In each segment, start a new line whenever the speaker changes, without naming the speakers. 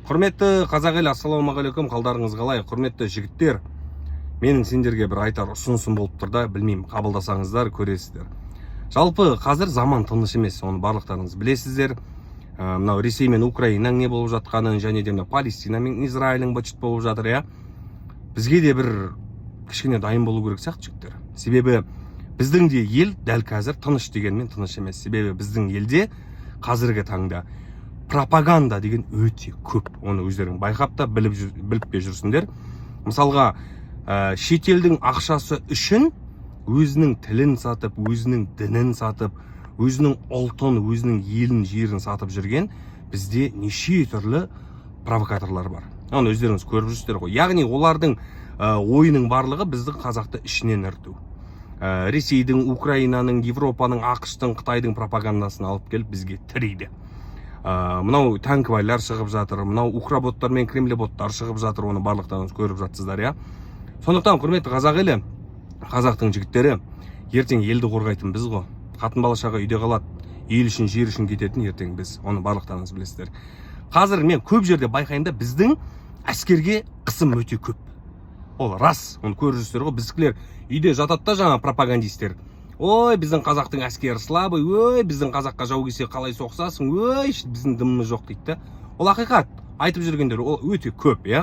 Құрметті қазақ елі, ассалаумағалейкум, қалдарыңыз қалай? Құрметті жігіттер, менің сендерге бір айтар ұсынысым болып тұр да, білмеймін, қабылдасаңыздар, көресіздер. Жалпы қазір заман тыныш емес, оны барлықтарыңыз білесіздер. Мынау Ресей мен Украинаның не болып жатқанын, және де Палестина мен Израильдің быт-шыт болып жатыр, иә. Бізге де бір кішкене дайын болу керек сияқты, жігіттер. Себебі біздің де ел дәл қазір тыныш дегенмен тыныш емес. Себебі біздің елде қазіргі таңда пропаганда деген өте көп. Оны өздерің байқап та біліп бе жүрсіңдер. Мысалға, шетелдің ақшасы үшін өзінің тілін сатып, өзінің дінін сатып, өзінің ұлтын, өзінің елін, жерін сатып жүрген бізде неше түрлі провокаторлар бар. Оны өздеріңіз көріп жүрсіздер ғой. Яғни олардың ойының барлығы біздің қазақты ішінен ірту. Ресейдің, Украинаның, Европаның, ақш-тың, Қытайдың пропагандасын алып келіп бізге тірейді. Мынау танквайлар шығып жатыр, мынау укработтар мен кремлеботтар шығып жатыр, оны барлықтарыңыз көріп жатсыздар, иә. Сондықтан, құрметті қазақ елі, қазақтың жігіттері, ертең елді қорғайтын біз ғой. Қатын балашаға үйде қалады, ел үшін, жер үшін кететін ертең біз. Оны барлықтарыңыз білесіздер. Қазір мен көп жерде байқаймын да, біздің әскерге қысым өте көп. Ол рас, оны көріп жүрсіздер ғой. Біздікілер үйде жатады да, жаңа пропагандистер. Ой, біздің қазақтың әскері слабый, ой, біздің қазаққа жау келсе қалай соқсасың, ой, біздің дымымыз жоқ дейді. Ол ақиқат, айтып жүргендер ол өте көп, иә.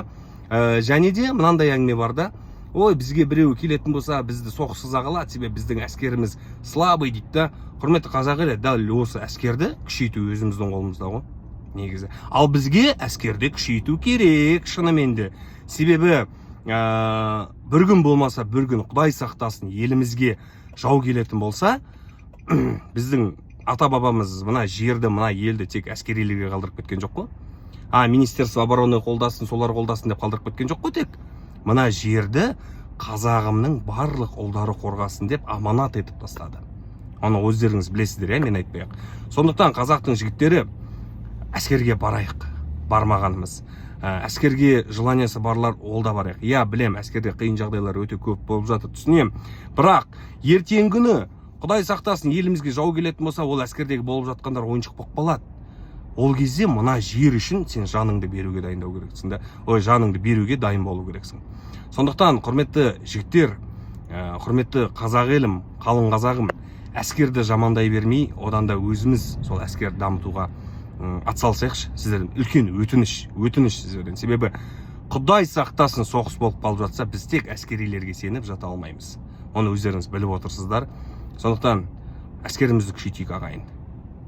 Және де мынандай әңгіме бар да, ой, бізге біреу келетін болса, бізді соқсыза қалады, себебі біздің әскеріміз слабый дейді. Құрметті қазақ елі, дәл осы әскерді күшейту өзіміздің қолымызда ғой, негізі. Ал бізге әскерді күшейту керек, шынымен де. Себебі бір күн болмаса, бір күн Құдай сақтасын, елімізге жау келетін болса, біздің ата-бабамыз мына жерді, мына елді тек әскерилерге қалдырып кеткен жоқ қой. Министерство обороны қолдасын, солар қолдасын деп қалдырып кеткен жоқ қой тек. Мына жерді қазағымның барлық ұлдары қорғасын деп аманат етіп тастады. Оны өздеріңіз білесіздер, иә, мен айтпай-ақ. Сондықтан қазақтың жігіттері әскерге барайық, бармағанымыз. Әскерге желаниясы барлар ол да барайық. Я білем, әскерде қиын жағдайлар өте көп болып жатыр, түсінем. Бірақ ертең күні Құдай сақтасын, елімізге жау келетін болса, ол әскердегі болып жатқандар ойыншық болып қалады. Ол кезде мына жер үшін сен жаныңды беруге дайындау керексің да. Ой, жаныңды беруге дайын болу керексің. Сондықтан, құрметті жігіттер, құрметті қазақ елім, қалың қазағым, әскерді жамандай бермей, одан да өзіміз сол әскерді дамытуға атсалысайықшы. Сіздерден үлкен өтініш сіздерден. Себебі Құдай сақтасын, соғыс болып қалып жатса, біз тек әскерилерге сеніп жата алмаймыз. Оны өздеріңіз біліп отырсыздар. Сондықтан әскерімізді күшейтейік, ағайын.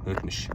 Өтініш.